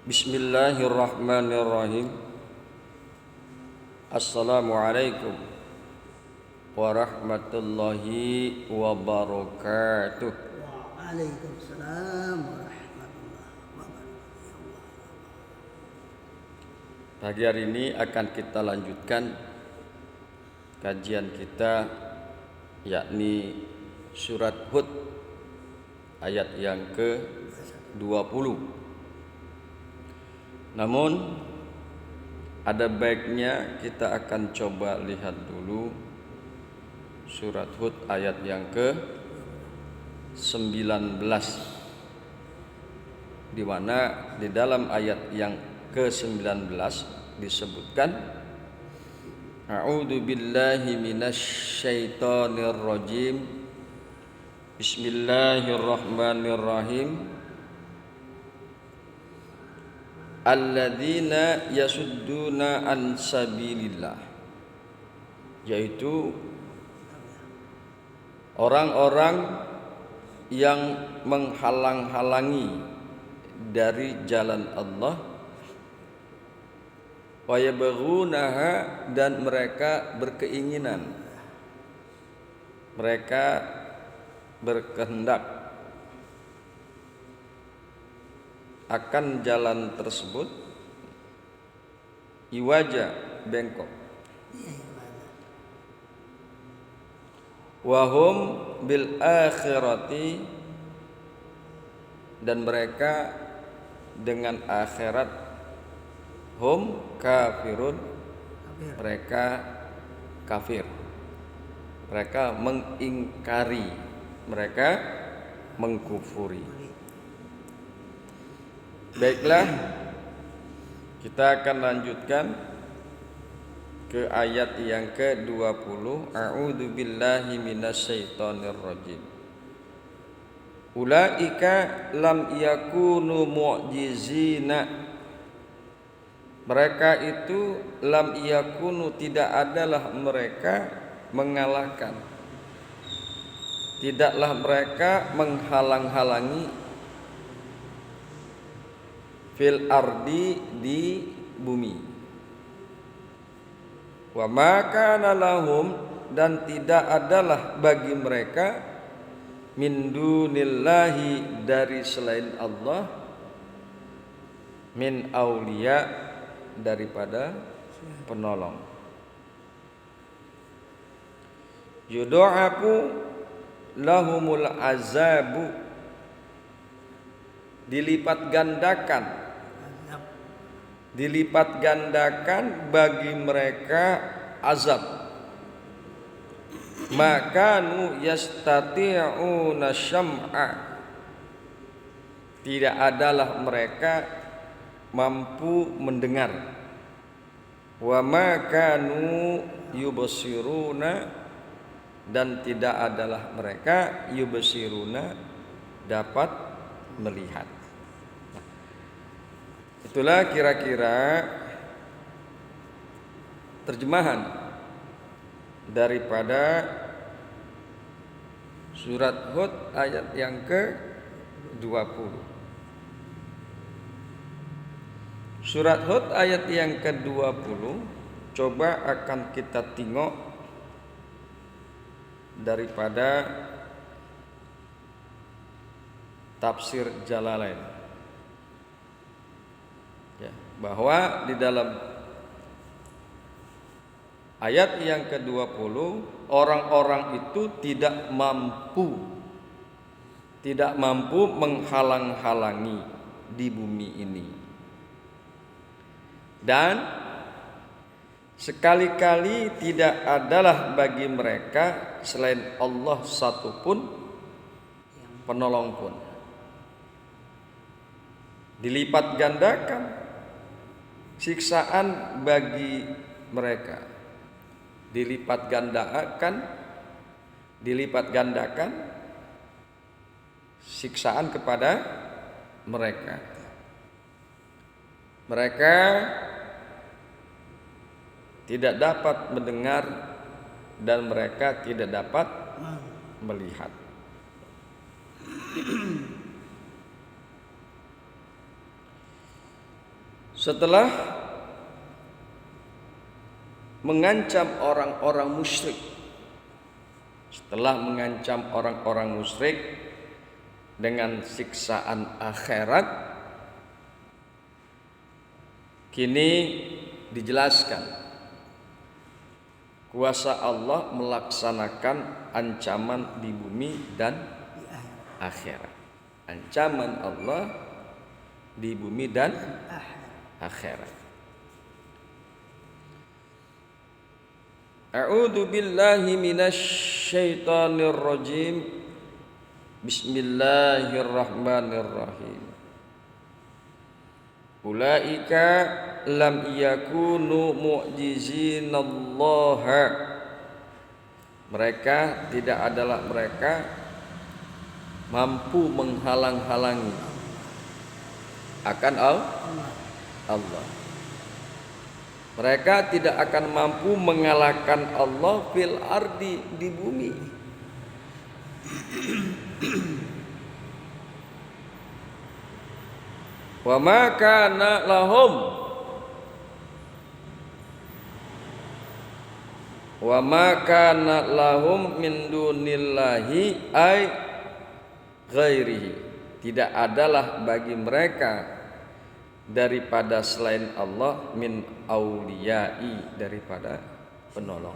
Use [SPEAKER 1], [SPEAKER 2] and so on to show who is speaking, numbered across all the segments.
[SPEAKER 1] Bismillahirrahmanirrahim. Assalamualaikum warahmatullahi wabarakatuh.
[SPEAKER 2] Waalaikumsalam warahmatullahi wabarakatuh.
[SPEAKER 1] Pagi hari ini akan kita lanjutkan kajian kita, yakni surat Hud ayat yang ke-20. Namun ada baiknya kita akan coba lihat dulu surat Hud ayat yang ke-19, di mana di dalam ayat yang ke-19 disebutkan A'udzu billahi minasyaitonir rajim. Bismillahirrahmanirrahim. Alladzina yasudduna an sabilillah, yaitu orang-orang yang menghalang-halangi dari jalan Allah, wa yabghunaha, dan mereka berkeinginan, mereka berkehendak akan jalan tersebut, iwaja, bengkok, wahum bil akhirati, dan mereka dengan akhirat, hum kafirun, mereka kafir, mereka mengingkari, mereka mengkufuri. Baiklah, kita akan lanjutkan ke ayat yang ke-20. A'udzu billahi minasyaitonir rajim. Ulaika lam yakunu mu'jizina. Mereka itu lam yakunu, tidak adalah mereka mengalahkan, tidaklah mereka menghalang-halangi, fil ardi, di bumi, wa ma kana lahum, dan tidak adalah bagi mereka, min dunillahi, dari selain Allah, min auliya, daripada penolong. Yudha'afu lahumul azabu, dilipat gandakan bagi mereka azab. Makanu yastati'una syam'a, tidak adalah mereka mampu mendengar. Wa makanu yubsiruna, dan tidak adalah mereka yubsiruna, dapat melihat. Itulah kira-kira terjemahan daripada surat Hud ayat yang ke-20. Surat Hud ayat yang ke-20 coba akan kita tengok daripada tafsir Jalalain, ya, bahwa di dalam ayat yang ke-20 orang-orang itu tidak mampu menghalang-halangi di bumi ini, dan sekali-kali tidak adalah bagi mereka selain Allah satupun penolong pun. Dilipat gandakan siksaan bagi mereka, dilipat gandakan siksaan kepada mereka. Mereka tidak dapat mendengar dan mereka tidak dapat melihat. Setelah mengancam orang-orang musyrik, setelah mengancam orang-orang musyrik dengan siksaan akhirat, kini dijelaskan kuasa Allah melaksanakan ancaman di bumi dan
[SPEAKER 2] di
[SPEAKER 1] akhirat. Ancaman Allah di bumi dan akhirat. A'udzu billahi minasy syaithanir rajim. Bismillahirrahmanirrahim. Ulaika lam yakunu mu'jizinallaha. Mereka tidak adalah mereka mampu menghalang-halangi akan Allah. Mereka tidak akan mampu mengalahkan Allah fil ardi, di bumi. Wa ma kana lahum min dunillahi ay ghairihi. Tidak adalah bagi mereka daripada selain Allah min auliyai, daripada penolong.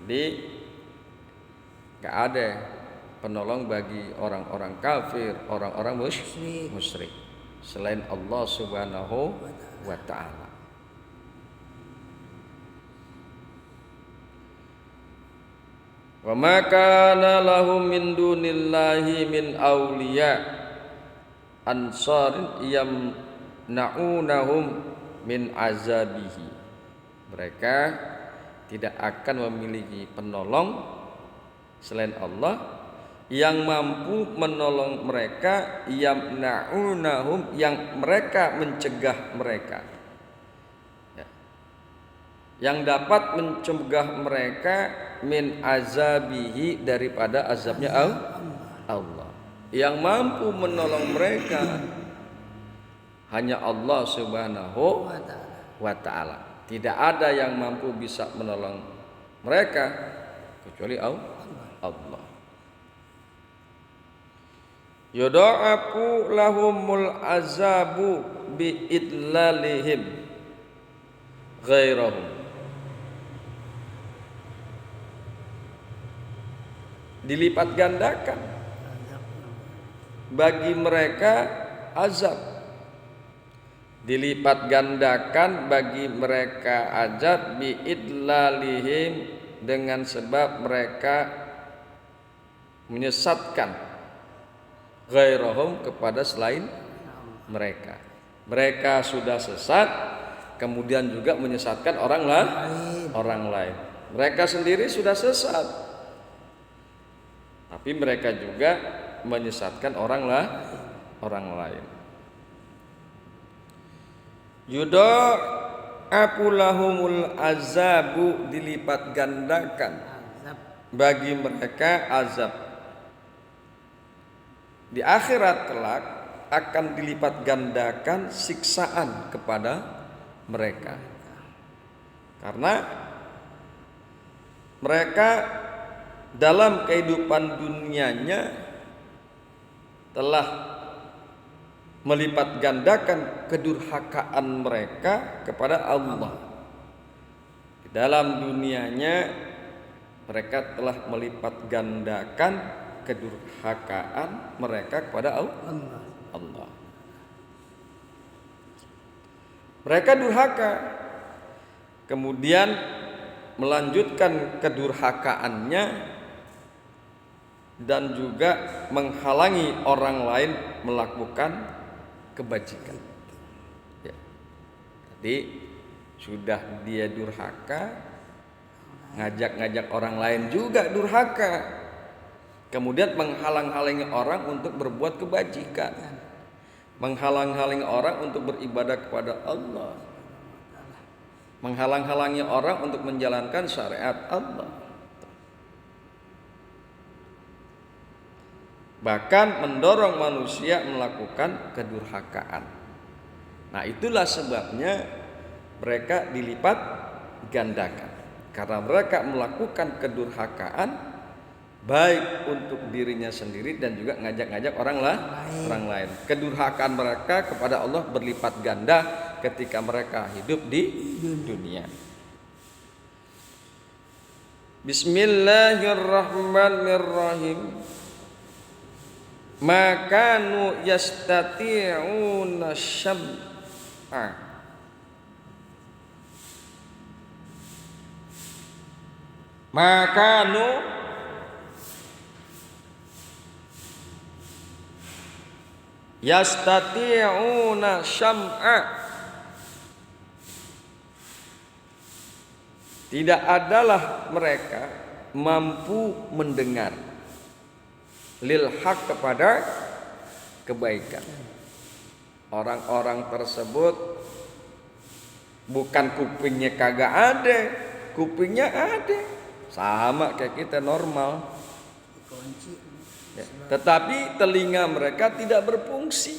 [SPEAKER 1] Jadi gak ada penolong bagi orang-orang kafir, orang-orang musyrik selain Allah Subhanahu wa ta'ala. Wa ma kana lahum min dunillahi min auliya ansarin yamna'unahum min azabihi. Mereka tidak akan memiliki penolong selain Allah yang mampu menolong mereka, yamna'unahum, yang mereka mencegah mereka, ya, yang dapat mencegah mereka min azabihi, daripada azabnya Allah. Yang mampu menolong mereka hanya Allah Subhanahu wa ta'ala. Tidak ada yang mampu bisa menolong mereka kecuali Allah. Yudha'afu lahumul azabu bi idlalihim ghairahum. Dilipat gandakan bagi mereka azab, dilipat gandakan bagi mereka azab biidlalihim, dengan sebab mereka menyesatkan ghairahum, kepada selain mereka. Mereka sudah sesat, kemudian juga menyesatkan orang lain. Mereka sendiri sudah sesat, tapi mereka juga menyesatkan orang lain. Yudha'afu lahumul azabu, dilipat gandakan bagi mereka azab. Di akhirat kelak akan dilipat gandakan siksaan kepada mereka, karena mereka dalam kehidupan dunianya telah melipat gandakan kedurhakaan mereka kepada Allah. Di dalam dunianya mereka telah melipat gandakan kedurhakaan mereka kepada Allah. Mereka durhaka, kemudian melanjutkan kedurhakaannya dan juga menghalangi orang lain melakukan kebajikan. Ya. Jadi sudah dia durhaka, ngajak-ngajak orang lain juga durhaka, kemudian menghalang-halangi orang untuk berbuat kebajikan, menghalang-halangi orang untuk beribadah kepada Allah, menghalang-halangi orang untuk menjalankan syariat Allah, bahkan mendorong manusia melakukan kedurhakaan. Nah, itulah sebabnya mereka dilipat gandakan. Karena mereka melakukan kedurhakaan baik untuk dirinya sendiri dan juga ngajak-ngajak orang lain. Kedurhakaan mereka kepada Allah berlipat ganda ketika mereka hidup di dunia. Bismillahirrahmanirrahim. Makanu yastati'una syam'a. Makanu yastati'una syam'a. Tidak adalah mereka mampu mendengar lil haq kepada kebaikan. Orang-orang tersebut bukan kupingnya kagak ada, kupingnya ada. Sama kayak kita normal. Ya, tetapi telinga mereka tidak berfungsi.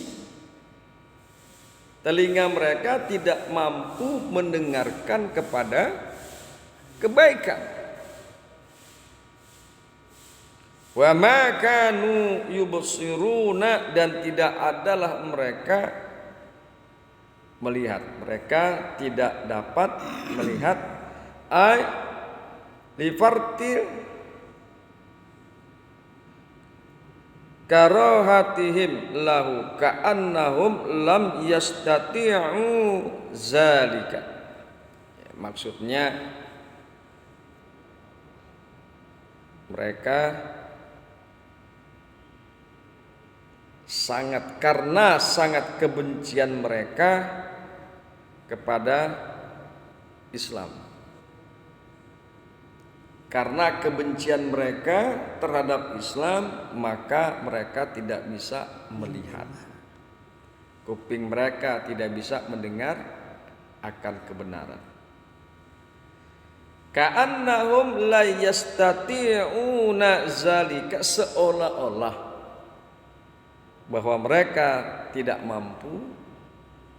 [SPEAKER 1] Telinga mereka tidak mampu mendengarkan kepada kebaikan. Wa ma kanu yubsiruna, dan tidak adalah mereka melihat. Mereka tidak dapat melihat ay lifartil karahatihim lahu ka'annahum lam yastati'u zalika. Ya, maksudnya mereka karena sangat kebencian mereka kepada Islam. Karena kebencian mereka terhadap Islam, maka mereka tidak bisa melihat. Kuping mereka tidak bisa mendengar akan kebenaran. Ka'annahum la yastati'una zalika, seolah-olah bahwa mereka tidak mampu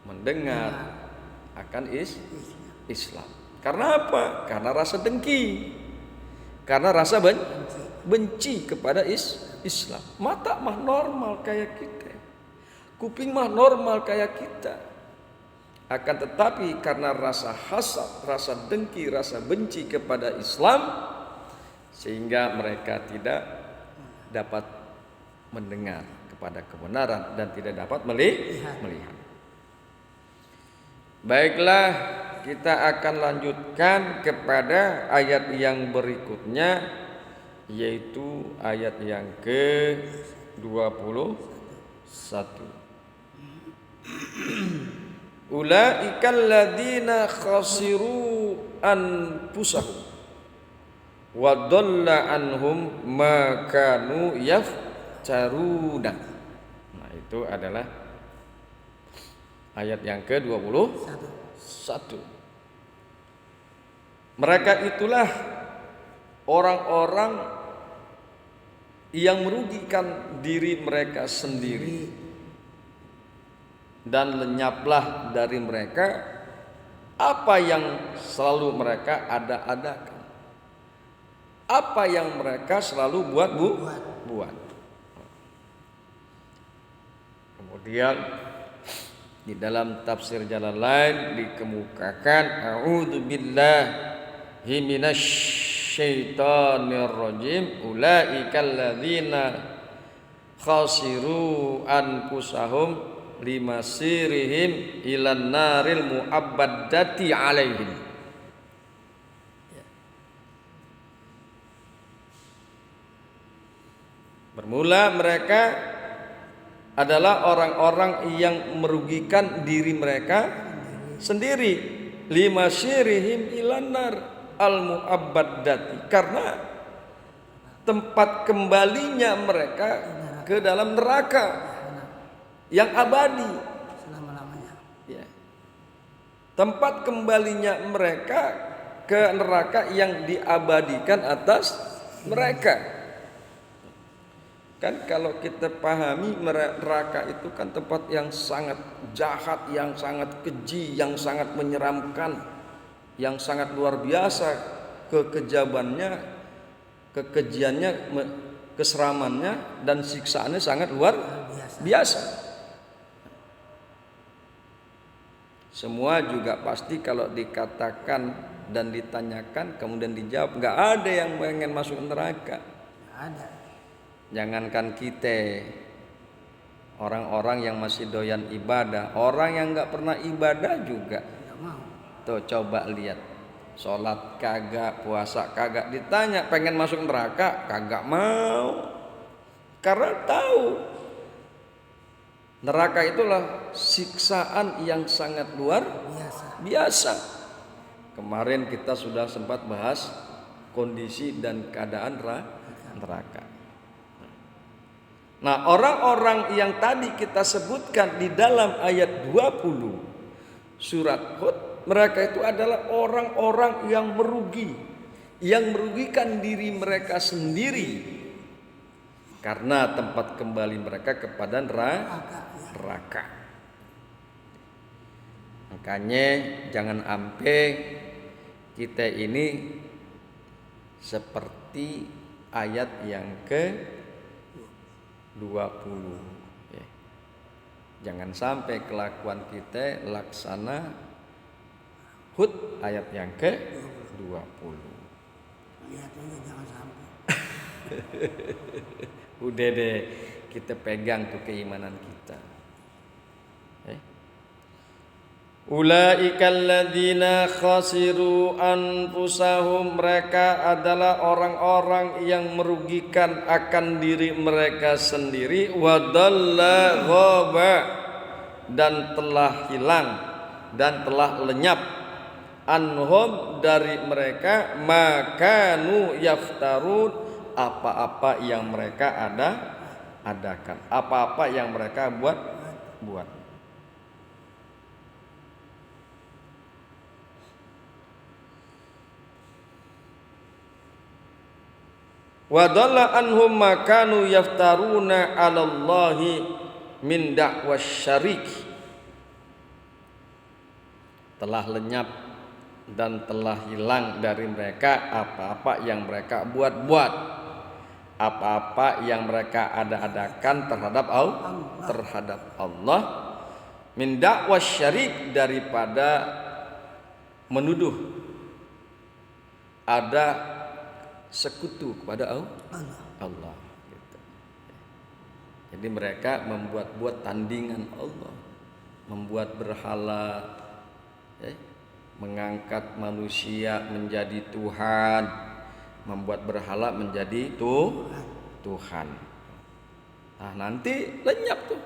[SPEAKER 1] mendengar akan Islam. Karena apa? Karena rasa dengki. Karena rasa benci kepada Islam. Mata mah normal kayak kita, kuping mah normal kayak kita. Akan tetapi karena rasa hasad, rasa dengki, rasa benci kepada Islam, sehingga mereka tidak dapat mendengar kepada kebenaran dan tidak dapat melihat. Baiklah, kita akan lanjutkan kepada ayat yang berikutnya, yaitu ayat yang ke-21. Ulaikal ladzina khasiru anfusahum wa dhalla anhum ma kanu yaftaruna. Nah, itu adalah ayat yang ke-21. Mereka itulah orang-orang yang merugikan diri mereka sendiri, dan lenyaplah dari mereka apa yang selalu mereka ada-adakan, apa yang mereka selalu buat. Kemudian di dalam tafsir Jalalain dikemukakan a'udzubillahi minasyaitonir rajim ulaikal ladzina khasiru anfusahum limasirihim ilan naril mu'abbadati alaihim. Bermula mereka adalah orang-orang yang merugikan diri mereka sendiri, limasirihim ilan nar al mu'abbadati, karena tempat kembalinya mereka ke dalam neraka yang abadi
[SPEAKER 2] selama-lamanya.
[SPEAKER 1] ya. Tempat kembalinya mereka ke neraka yang diabadikan atas mereka. Kan kalau kita pahami neraka itu kan tempat yang sangat jahat, yang sangat keji, yang sangat menyeramkan, yang sangat luar biasa kekejamannya, kekejiannya, keseramannya dan siksaannya sangat luar biasa. Semua juga pasti kalau dikatakan dan ditanyakan kemudian dijawab, nggak ada yang pengen masuk neraka.
[SPEAKER 2] Nggak ada.
[SPEAKER 1] Jangankan kita, orang-orang yang masih doyan ibadah, orang yang nggak pernah ibadah juga.
[SPEAKER 2] Nggak mau.
[SPEAKER 1] Tuh coba lihat, sholat kagak, puasa kagak, ditanya pengen masuk neraka kagak mau, karena tahu neraka itulah siksaan yang sangat luar biasa. Kemarin kita sudah sempat bahas kondisi dan keadaan neraka. Nah, orang-orang yang tadi kita sebutkan di dalam ayat 20 surat Hud, mereka itu adalah orang-orang yang merugi, yang merugikan diri mereka sendiri karena tempat kembali mereka kepada neraka. Makanya jangan sampai kita ini seperti ayat yang ke-20 ya. Jangan sampai kelakuan kita laksana Hud ayat yang ke-20.
[SPEAKER 2] Lihat aja jangan sampai.
[SPEAKER 1] Udah deh, kita pegang tuh keimanan kita. Ulaikal ladzina khasiru anfusahum, mereka adalah orang-orang yang merugikan akan diri mereka sendiri, wadalla ghaba, dan telah hilang dan telah lenyap, anhum dari mereka, makanu yaftarun, apa-apa yang mereka adakan, apa-apa yang mereka buat. Wa dhalla anhum ma kanu yaftaruna 'alallahi min da'was syarik. Telah lenyap dan telah hilang dari mereka apa-apa yang mereka buat-buat, apa-apa yang mereka ada-adakan terhadap Allah, min da'was syarik, daripada menuduh ada sekutu kepada Allah gitu. Jadi mereka membuat tandingan Allah, membuat berhala, mengangkat manusia menjadi Tuhan, membuat berhala menjadi Tuhan. Nah, nanti lenyap tuh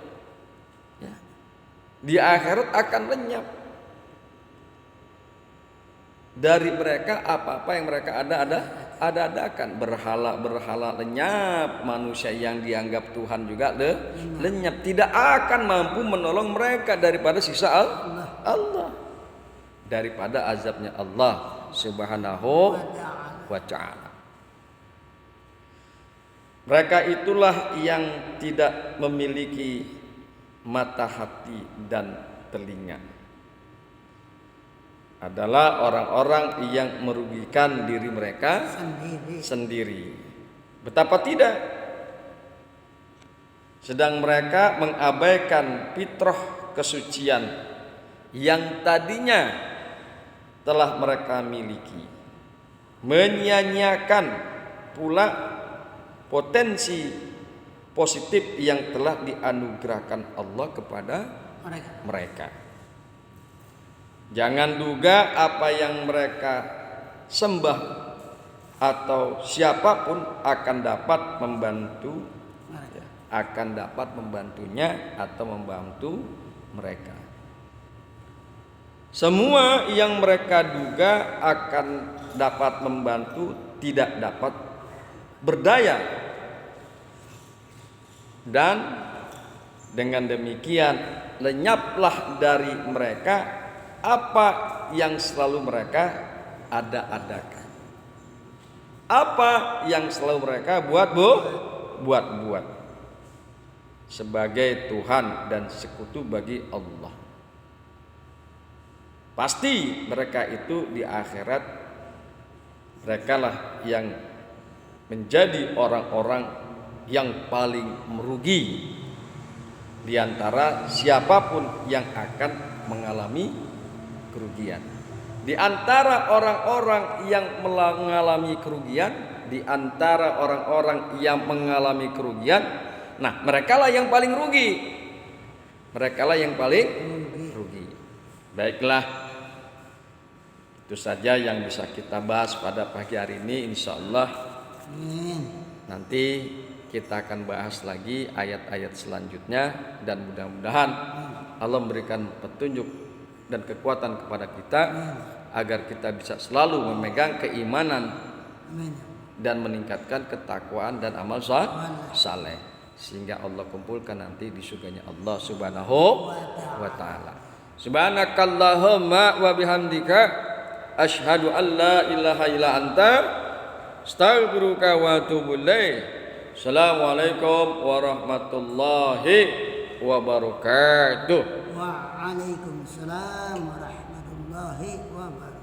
[SPEAKER 1] ya. Di akhirat akan lenyap dari mereka apa-apa yang mereka ada-adakan. Berhala lenyap, manusia yang dianggap Tuhan juga lenyap, tidak akan mampu menolong mereka daripada siksa Allah, daripada azabnya Allah Subhanahu wa ta'ala. Mereka itulah yang tidak memiliki mata hati dan telinga, adalah orang-orang yang merugikan diri mereka sendiri. Betapa tidak, sedang mereka mengabaikan fitrah kesucian yang tadinya telah mereka miliki, menyia-nyiakan pula potensi positif yang telah dianugerahkan Allah kepada mereka. Jangan duga apa yang mereka sembah atau siapapun akan dapat membantunya atau membantu mereka. Semua yang mereka duga akan dapat membantu tidak dapat berdaya, dan dengan demikian lenyaplah dari mereka apa yang selalu mereka ada-adakan, apa yang selalu mereka buat. sebagai Tuhan dan sekutu bagi Allah. Pasti mereka itu di akhirat merekalah yang menjadi orang-orang yang paling merugi di antara siapapun yang akan mengalami kerugian. Di antara orang-orang yang mengalami kerugian, di antara orang-orang yang mengalami kerugian, nah merekalah yang paling rugi. Merekalah yang paling rugi. Baiklah, itu saja yang bisa kita bahas pada pagi hari ini. Insya Allah nanti kita akan bahas lagi ayat-ayat selanjutnya, dan mudah-mudahan Allah memberikan petunjuk dan kekuatan kepada kita agar kita bisa selalu memegang keimanan dan meningkatkan ketakwaan dan amal saleh, sehingga Allah kumpulkan nanti di surganya Allah Subhanahu wa taala. Subhanakallahumma wa bihamdika asyhadu an la ilaha illa anta astaghfiruka wa atubu ilaik. Assalamualaikum warahmatullahi wabarakatuh.
[SPEAKER 2] Waalaikumsalam warahmatullahi wabarakatuh.